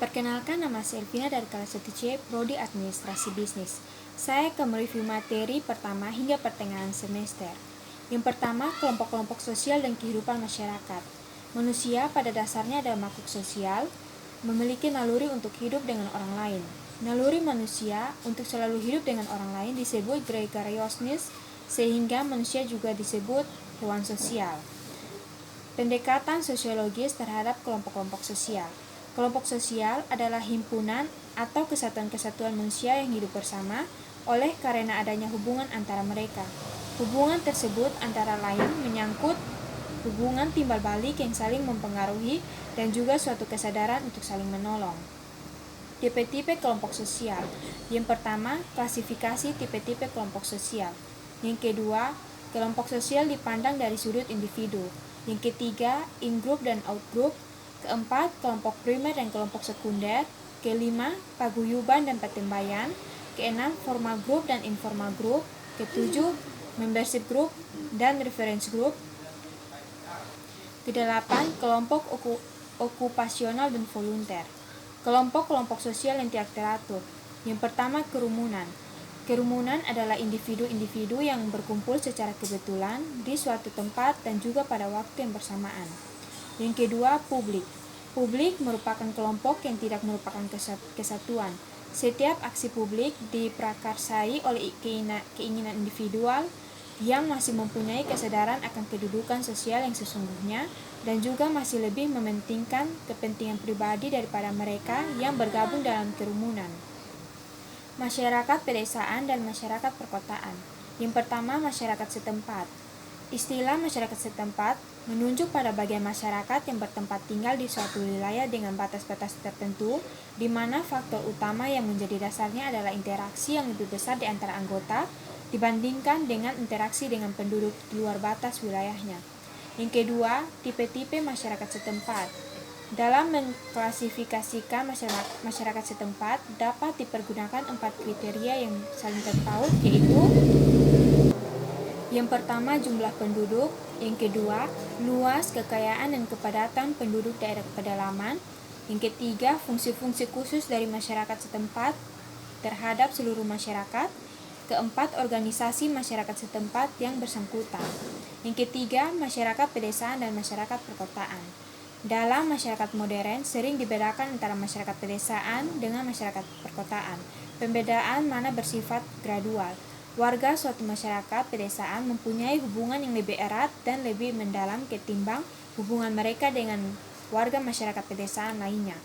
Perkenalkan, nama saya Elvina dari kelas 1C, Prodi Administrasi Bisnis. Saya akan mereview materi pertama hingga pertengahan semester. Yang pertama, kelompok-kelompok sosial dan kehidupan masyarakat. Manusia pada dasarnya adalah makhluk sosial, memiliki naluri untuk hidup dengan orang lain. Naluri manusia untuk selalu hidup dengan orang lain disebut gregariousness, sehingga manusia juga disebut hewan sosial. Pendekatan sosiologis terhadap kelompok-kelompok sosial. Kelompok sosial adalah himpunan atau kesatuan-kesatuan manusia yang hidup bersama oleh karena adanya hubungan antara mereka. Hubungan tersebut antara lain menyangkut hubungan timbal balik yang saling mempengaruhi dan juga suatu kesadaran untuk saling menolong. Tipe-tipe kelompok sosial. Yang pertama, klasifikasi tipe-tipe kelompok sosial. Yang kedua, kelompok sosial dipandang dari sudut individu. Yang ketiga, in-group dan out-group. Keempat, kelompok primer dan kelompok sekunder. Kelima, paguyuban dan patembayan. Keenam, formal group dan informal group. Ketujuh, membership group dan reference group. Kedelapan, kelompok okupasional dan volunteer. Kelompok-kelompok sosial yang tidak teratur. Yang pertama, kerumunan. Kerumunan adalah individu-individu yang berkumpul secara kebetulan di suatu tempat dan juga pada waktu yang bersamaan. Yang kedua, publik. Publik merupakan kelompok yang tidak merupakan kesatuan. Setiap aksi publik diprakarsai oleh keinginan individual yang masih mempunyai kesadaran akan kedudukan sosial yang sesungguhnya dan juga masih lebih mementingkan kepentingan pribadi daripada mereka yang bergabung dalam kerumunan. Masyarakat pedesaan dan masyarakat perkotaan. Yang pertama, masyarakat setempat. Istilah masyarakat setempat menunjuk pada bagian masyarakat yang bertempat tinggal di suatu wilayah dengan batas-batas tertentu, di mana faktor utama yang menjadi dasarnya adalah interaksi yang lebih besar di antara anggota dibandingkan dengan interaksi dengan penduduk di luar batas wilayahnya. Yang kedua, tipe-tipe masyarakat setempat. Dalam mengklasifikasikan masyarakat setempat dapat dipergunakan 4 kriteria yang saling terpaut, yaitu yang pertama, jumlah penduduk. Yang kedua, luas, kekayaan, dan kepadatan penduduk daerah pedalaman. Yang ketiga, fungsi-fungsi khusus dari masyarakat setempat terhadap seluruh masyarakat. Keempat, organisasi masyarakat setempat yang bersangkutan. Yang ketiga, masyarakat pedesaan dan masyarakat perkotaan. Dalam masyarakat modern, sering dibedakan antara masyarakat pedesaan dengan masyarakat perkotaan. Pembedaan mana bersifat gradual. Warga suatu masyarakat pedesaan mempunyai hubungan yang lebih erat dan lebih mendalam ketimbang hubungan mereka dengan warga masyarakat pedesaan lainnya.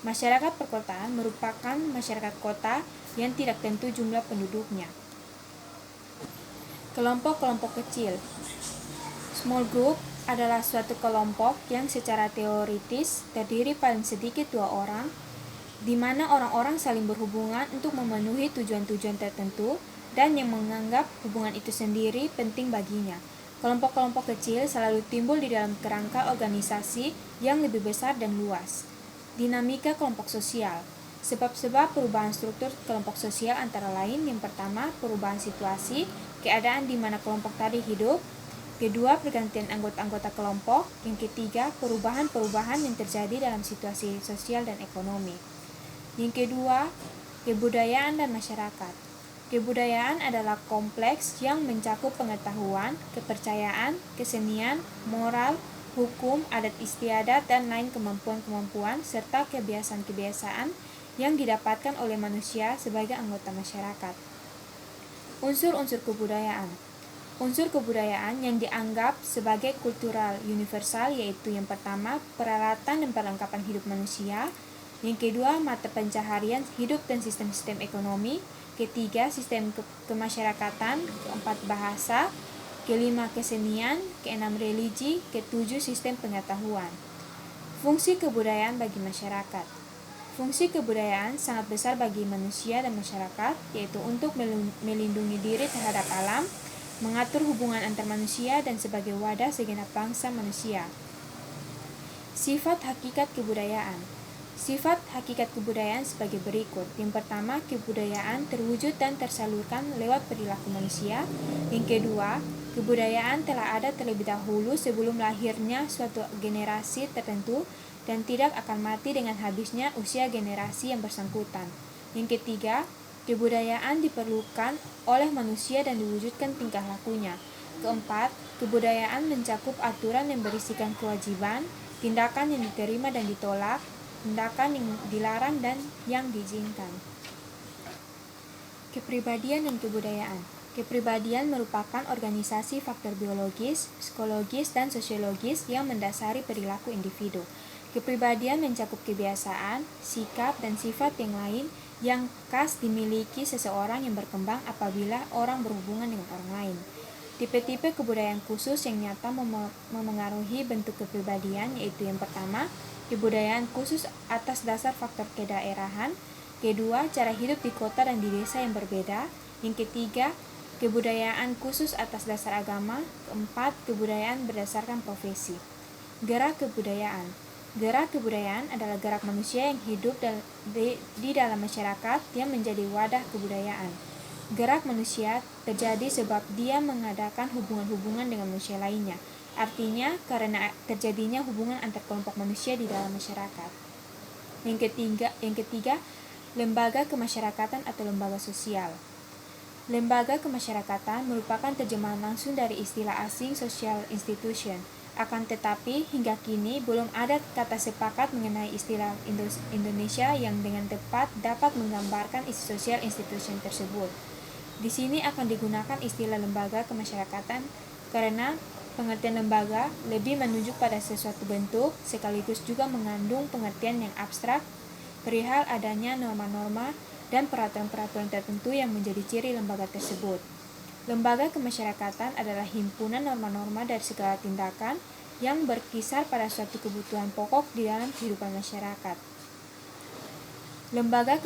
Masyarakat perkotaan merupakan masyarakat kota yang tidak tentu jumlah penduduknya. Kelompok-kelompok kecil. Small group adalah suatu kelompok yang secara teoritis terdiri paling sedikit 2 orang, di mana orang-orang saling berhubungan untuk memenuhi tujuan-tujuan tertentu dan yang menganggap hubungan itu sendiri penting baginya. Kelompok-kelompok kecil selalu timbul di dalam kerangka organisasi yang lebih besar dan luas. Dinamika kelompok sosial. Sebab-sebab perubahan struktur kelompok sosial antara lain, yang pertama, perubahan situasi, keadaan di mana kelompok tadi hidup. Kedua, pergantian anggota-anggota kelompok. Yang ketiga, perubahan-perubahan yang terjadi dalam situasi sosial dan ekonomi. Yang kedua, kebudayaan dan masyarakat. Kebudayaan adalah kompleks yang mencakup pengetahuan, kepercayaan, kesenian, moral, hukum, adat istiadat, dan lain kemampuan-kemampuan serta kebiasaan-kebiasaan yang didapatkan oleh manusia sebagai anggota masyarakat. Unsur-unsur kebudayaan. Unsur kebudayaan yang dianggap sebagai kultural universal yaitu yang pertama, peralatan dan perlengkapan hidup manusia. Yang kedua, mata pencaharian hidup dan sistem-sistem ekonomi. Ketiga, sistem kemasyarakatan. Keempat, bahasa. Kelima, kesenian. Keenam, religi. Ketujuh, sistem pengetahuan. Fungsi kebudayaan bagi masyarakat. Fungsi kebudayaan sangat besar bagi manusia dan masyarakat, yaitu untuk melindungi diri terhadap alam, mengatur hubungan antar manusia, dan sebagai wadah segenap bangsa manusia. Sifat hakikat kebudayaan. Sifat hakikat kebudayaan sebagai berikut. Yang pertama, kebudayaan terwujud dan tersalurkan lewat perilaku manusia. Yang kedua, kebudayaan telah ada terlebih dahulu sebelum lahirnya suatu generasi tertentu dan tidak akan mati dengan habisnya usia generasi yang bersangkutan. Yang ketiga, kebudayaan diperlukan oleh manusia dan diwujudkan tingkah lakunya. Keempat, kebudayaan mencakup aturan yang berisikan kewajiban, tindakan yang diterima dan ditolak, tindakan yang dilarang dan yang diizinkan. Kepribadian dan kebudayaan. Kepribadian merupakan organisasi faktor biologis, psikologis, dan sosiologis yang mendasari perilaku individu. Kepribadian mencakup kebiasaan, sikap, dan sifat yang lain yang khas dimiliki seseorang yang berkembang apabila orang berhubungan dengan orang lain. Tipe-tipe kebudayaan khusus yang nyata memengaruhi bentuk kepribadian yaitu yang pertama, kebudayaan khusus atas dasar faktor kedaerahan. Kedua, cara hidup di kota dan di desa yang berbeda. Yang ketiga, kebudayaan khusus atas dasar agama. Keempat, kebudayaan berdasarkan profesi. Gerak kebudayaan. Gerak kebudayaan adalah gerak manusia yang hidup di dalam masyarakat yang menjadi wadah kebudayaan. Gerak manusia terjadi sebab dia mengadakan hubungan-hubungan dengan manusia lainnya. Artinya, karena terjadinya hubungan antar kelompok manusia di dalam masyarakat. Yang ketiga, lembaga kemasyarakatan atau lembaga sosial. Lembaga kemasyarakatan merupakan terjemahan langsung dari istilah asing social institution. Akan tetapi, hingga kini belum ada kata sepakat mengenai istilah Indonesia yang dengan tepat dapat menggambarkan isi sosial institution tersebut. Di sini akan digunakan istilah lembaga kemasyarakatan karena pengertian lembaga lebih menunjuk pada sesuatu bentuk, sekaligus juga mengandung pengertian yang abstrak perihal adanya norma-norma dan peraturan-peraturan tertentu yang menjadi ciri lembaga tersebut. Lembaga kemasyarakatan adalah himpunan norma-norma dari segala tindakan yang berkisar pada suatu kebutuhan pokok di dalam kehidupan masyarakat. Lembaga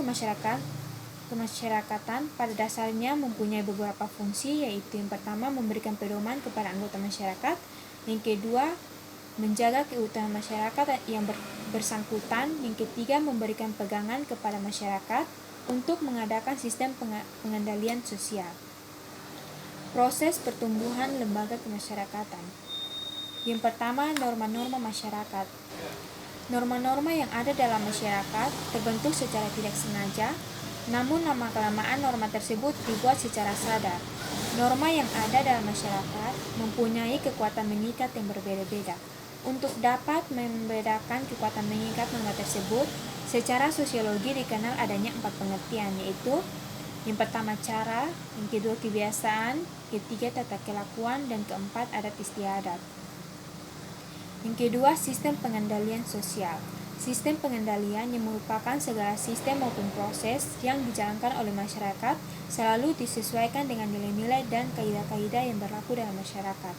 kemasyarakatan pada dasarnya mempunyai beberapa fungsi, yaitu yang pertama memberikan pedoman kepada anggota masyarakat, yang kedua menjaga keutuhan masyarakat yang bersangkutan, yang ketiga memberikan pegangan kepada masyarakat untuk mengadakan sistem pengendalian sosial. Proses pertumbuhan lembaga kemasyarakatan. Yang pertama, norma-norma masyarakat. Norma-norma yang ada dalam masyarakat terbentuk secara tidak sengaja, namun lama-kelamaan norma tersebut dibuat secara sadar. Norma yang ada dalam masyarakat mempunyai kekuatan mengikat yang berbeda-beda. Untuk dapat membedakan kekuatan mengikat norma tersebut, secara sosiologi dikenal adanya 4 pengertian, yaitu yang pertama cara, yang kedua kebiasaan, ketiga tata kelakuan, dan keempat adat istiadat. Yang kedua, sistem pengendalian sosial. Sistem pengendalian yang merupakan segala sistem maupun proses yang dijalankan oleh masyarakat selalu disesuaikan dengan nilai-nilai dan kaidah-kaidah yang berlaku dalam masyarakat.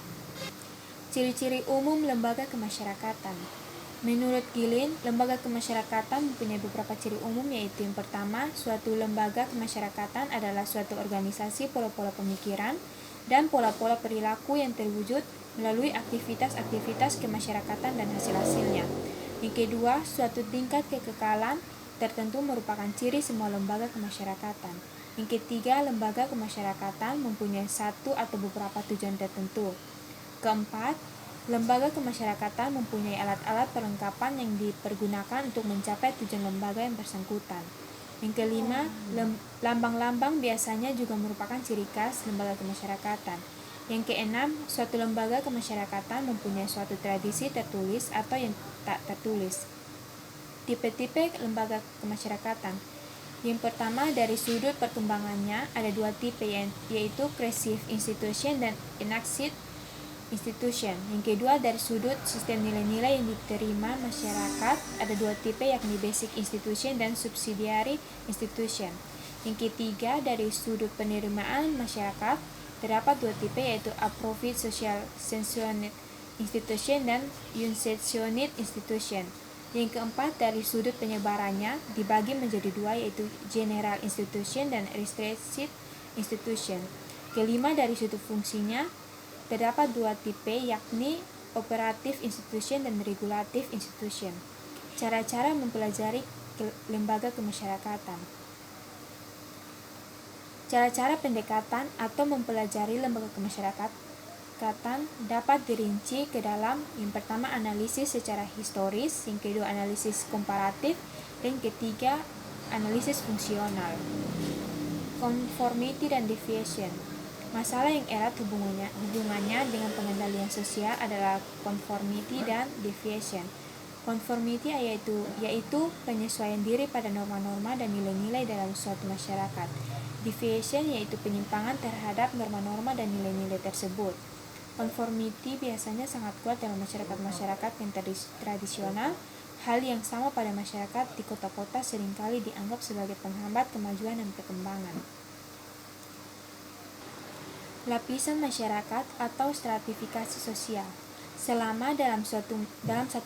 Ciri-ciri umum lembaga kemasyarakatan. Menurut Gilin, lembaga kemasyarakatan mempunyai beberapa ciri umum, yaitu yang pertama, suatu lembaga kemasyarakatan adalah suatu organisasi pola-pola pemikiran dan pola-pola perilaku yang terwujud melalui aktivitas-aktivitas kemasyarakatan dan hasil-hasilnya. Yang kedua, suatu tingkat kekekalan tertentu merupakan ciri semua lembaga kemasyarakatan. Yang ketiga, lembaga kemasyarakatan mempunyai satu atau beberapa tujuan tertentu. Keempat, lembaga kemasyarakatan mempunyai alat-alat perlengkapan yang dipergunakan untuk mencapai tujuan lembaga yang bersangkutan. Yang kelima, lambang-lambang biasanya juga merupakan ciri khas lembaga kemasyarakatan. Yang keenam, suatu lembaga kemasyarakatan mempunyai suatu tradisi tertulis atau yang tak tertulis. Tipe-tipe lembaga kemasyarakatan. Yang pertama, dari sudut perkembangannya ada 2 tipe, yaitu creative institution dan enacted institution. Yang kedua, dari sudut sistem nilai-nilai yang diterima masyarakat ada 2 tipe, yakni basic institution dan subsidiary institution. Yang ketiga, dari sudut penerimaan masyarakat terdapat 2 tipe, yaitu approved social sanctioned institution dan unsanctioned institution. Yang keempat, dari sudut penyebarannya dibagi menjadi 2, yaitu general institution dan restricted institution. Kelima, dari sudut fungsinya terdapat 2 tipe, yakni operative institution dan regulative institution. Cara-cara mempelajari lembaga kemasyarakatan. Cara-cara pendekatan atau mempelajari lembaga kemasyarakatan pendekatan dapat dirinci ke dalam yang pertama analisis secara historis, yang kedua analisis komparatif, dan ketiga analisis fungsional. Conformity dan deviation. Masalah yang erat hubungannya dengan pengendalian sosial adalah conformity dan deviation. Conformity yaitu penyesuaian diri pada norma-norma dan nilai-nilai dalam suatu masyarakat. Deviation yaitu penyimpangan terhadap norma-norma dan nilai-nilai tersebut. Conformity biasanya sangat kuat dalam masyarakat-masyarakat yang tradisional. Hal yang sama pada masyarakat di kota-kota seringkali dianggap sebagai penghambat kemajuan dan perkembangan. Lapisan masyarakat atau stratifikasi sosial. Selama dalam satu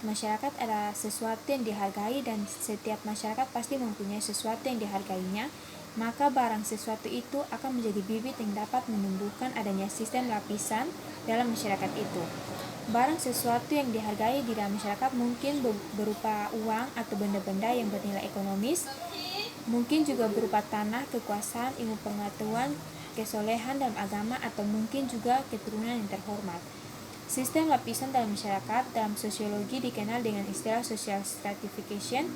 masyarakat ada sesuatu yang dihargai dan setiap masyarakat pasti mempunyai sesuatu yang dihargainya, maka barang sesuatu itu akan menjadi bibit yang dapat menumbuhkan adanya sistem lapisan dalam masyarakat itu. Barang sesuatu yang dihargai di dalam masyarakat mungkin berupa uang atau benda-benda yang bernilai ekonomis, mungkin juga berupa tanah, kekuasaan, ilmu pengetahuan, kesolehan dalam agama, atau mungkin juga keturunan yang terhormat. Sistem lapisan dalam masyarakat dalam sosiologi dikenal dengan istilah social stratification,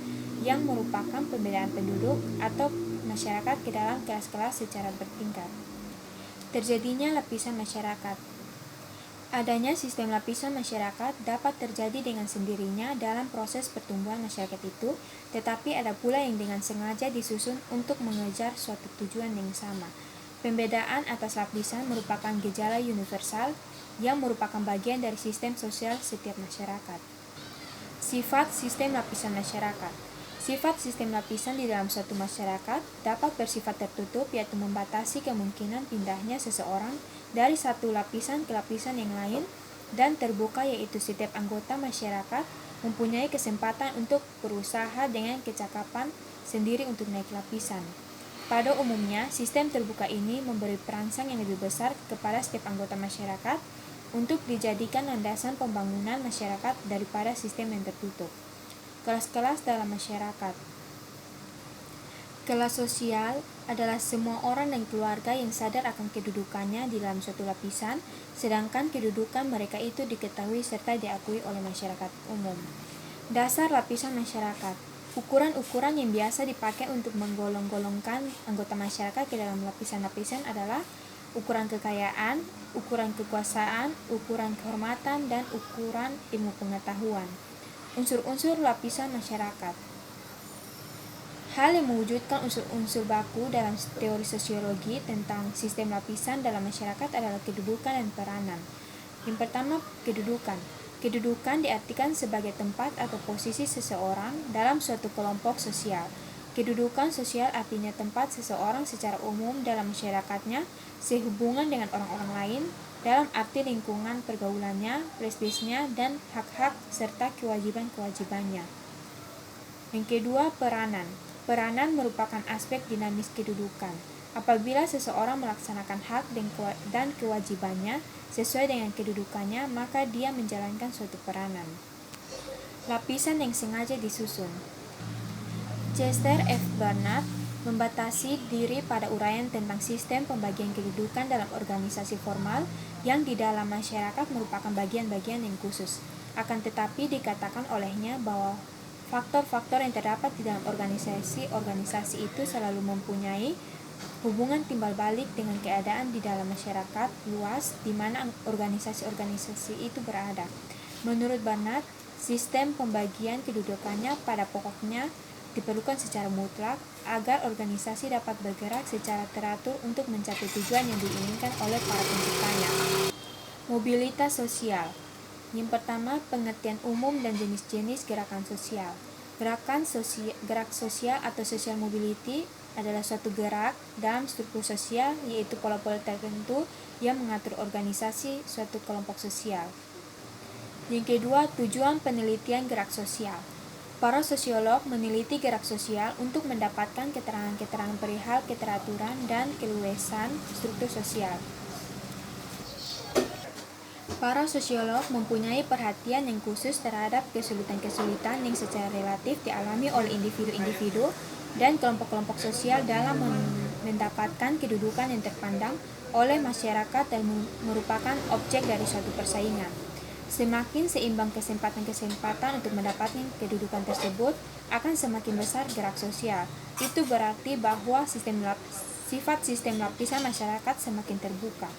yang merupakan pembedaan penduduk atau masyarakat ke dalam kelas-kelas secara bertingkat. Terjadinya lapisan masyarakat. Adanya sistem lapisan masyarakat dapat terjadi dengan sendirinya dalam proses pertumbuhan masyarakat itu, tetapi ada pula yang dengan sengaja disusun untuk mengejar suatu tujuan yang sama. Pembedaan atas lapisan merupakan gejala universal yang merupakan bagian dari sistem sosial setiap masyarakat. Sifat sistem lapisan masyarakat. Sifat sistem lapisan di dalam suatu masyarakat dapat bersifat tertutup, yaitu membatasi kemungkinan pindahnya seseorang dari satu lapisan ke lapisan yang lain, dan terbuka, yaitu setiap anggota masyarakat mempunyai kesempatan untuk berusaha dengan kecakapan sendiri untuk naik lapisan. Pada umumnya, sistem terbuka ini memberi perangsang yang lebih besar kepada setiap anggota masyarakat untuk dijadikan landasan pembangunan masyarakat daripada sistem yang tertutup. Kelas-kelas dalam masyarakat. Kelas sosial adalah semua orang dan keluarga yang sadar akan kedudukannya di dalam suatu lapisan, sedangkan kedudukan mereka itu diketahui serta diakui oleh masyarakat umum. Dasar lapisan masyarakat. Ukuran-ukuran yang biasa dipakai untuk menggolong-golongkan anggota masyarakat ke dalam lapisan-lapisan adalah ukuran kekayaan, ukuran kekuasaan, ukuran kehormatan, dan ukuran ilmu pengetahuan. Unsur-unsur lapisan masyarakat. Hal yang mewujudkan unsur-unsur baku dalam teori sosiologi tentang sistem lapisan dalam masyarakat adalah kedudukan dan peranan. Yang pertama, kedudukan. Kedudukan diartikan sebagai tempat atau posisi seseorang dalam suatu kelompok sosial. Kedudukan sosial artinya tempat seseorang secara umum dalam masyarakatnya sehubungan dengan orang-orang lain dalam arti lingkungan pergaulannya, prestisnya, dan hak-hak serta kewajiban-kewajibannya. Yang kedua, peranan. Peranan merupakan aspek dinamis kedudukan. Apabila seseorang melaksanakan hak dan kewajibannya sesuai dengan kedudukannya, maka dia menjalankan suatu peranan. Lapisan yang sengaja disusun. Chester F. Barnard membatasi diri pada uraian tentang sistem pembagian kedudukan dalam organisasi formal yang di dalam masyarakat merupakan bagian-bagian yang khusus. Akan tetapi dikatakan olehnya bahwa faktor-faktor yang terdapat di dalam organisasi itu selalu mempunyai hubungan timbal balik dengan keadaan di dalam masyarakat luas di mana organisasi-organisasi itu berada. Menurut Barnard, sistem pembagian kedudukannya pada pokoknya diperlukan secara mutlak agar organisasi dapat bergerak secara teratur untuk mencapai tujuan yang diinginkan oleh para penciptanya. Mobilitas sosial. Yang pertama, pengertian umum dan jenis-jenis gerakan sosial. Gerak sosial atau social mobility adalah suatu gerak dalam struktur sosial, yaitu pola-pola tertentu yang mengatur organisasi suatu kelompok sosial. Yang kedua, tujuan penelitian gerak sosial. Para sosiolog meneliti gerak sosial untuk mendapatkan keterangan-keterangan perihal keteraturan dan keluasan struktur sosial. Para sosiolog mempunyai perhatian yang khusus terhadap kesulitan-kesulitan yang secara relatif dialami oleh individu-individu dan kelompok-kelompok sosial dalam mendapatkan kedudukan yang terpandang oleh masyarakat dan merupakan objek dari suatu persaingan. Semakin seimbang kesempatan-kesempatan untuk mendapatkan kedudukan tersebut, akan semakin besar gerak sosial. Itu berarti bahwa sifat sistem lapisan masyarakat semakin terbuka.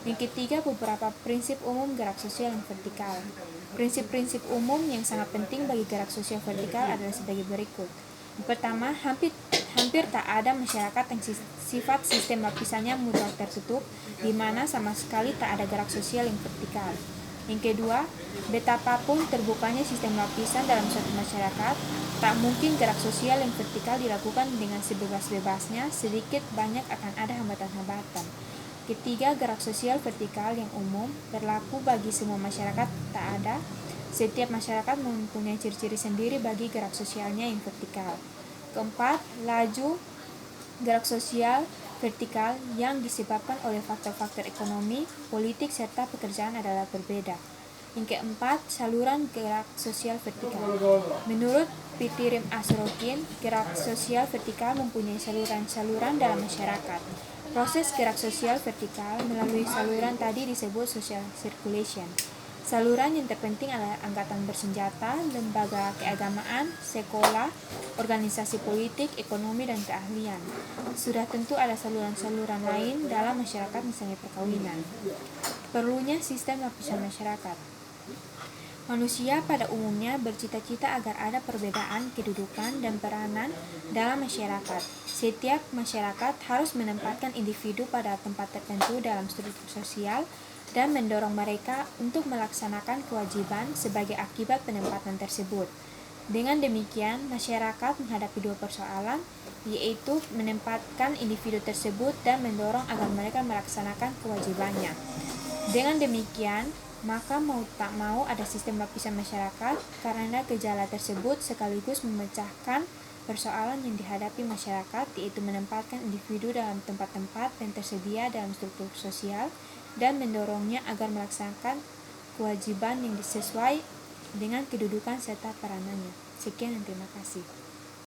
Yang ketiga, beberapa prinsip umum gerak sosial yang vertikal. Prinsip-prinsip umum yang sangat penting bagi gerak sosial vertikal adalah sebagai berikut. Yang pertama, hampir tak ada masyarakat yang sifat sistem lapisannya mudah tertutup, di mana sama sekali tak ada gerak sosial yang vertikal. Yang kedua, betapapun terbukanya sistem lapisan dalam suatu masyarakat, tak mungkin gerak sosial yang vertikal dilakukan dengan sebebas-bebasnya, sedikit banyak akan ada hambatan-hambatan. Ketiga, gerak sosial vertikal yang umum berlaku bagi semua masyarakat tak ada. Setiap masyarakat mempunyai ciri-ciri sendiri bagi gerak sosialnya yang vertikal. Keempat, laju gerak sosial vertikal yang disebabkan oleh faktor-faktor ekonomi, politik, serta pekerjaan adalah berbeda. Yang keempat, saluran gerak sosial vertikal. Menurut Pitirim Asrokin, gerak sosial vertikal mempunyai saluran-saluran dalam masyarakat. Proses gerak sosial vertikal melalui saluran tadi disebut social circulation. Saluran yang terpenting adalah angkatan bersenjata, lembaga keagamaan, sekolah, organisasi politik, ekonomi, dan keahlian. Sudah tentu ada saluran-saluran lain dalam masyarakat, misalnya perkawinan. Perlunya sistem lapisan masyarakat. Manusia pada umumnya bercita-cita agar ada perbedaan kedudukan dan peranan dalam masyarakat. Setiap masyarakat harus menempatkan individu pada tempat tertentu dalam struktur sosial dan mendorong mereka untuk melaksanakan kewajiban sebagai akibat penempatan tersebut. Dengan demikian, masyarakat menghadapi dua persoalan, yaitu menempatkan individu tersebut dan mendorong agar mereka melaksanakan kewajibannya. Dengan demikian, maka mau tak mau ada sistem lapisan masyarakat, karena gejala tersebut sekaligus memecahkan persoalan yang dihadapi masyarakat, yaitu menempatkan individu dalam tempat-tempat yang tersedia dalam struktur sosial dan mendorongnya agar melaksanakan kewajiban yang sesuai dengan kedudukan serta peranannya. Sekian dan terima kasih.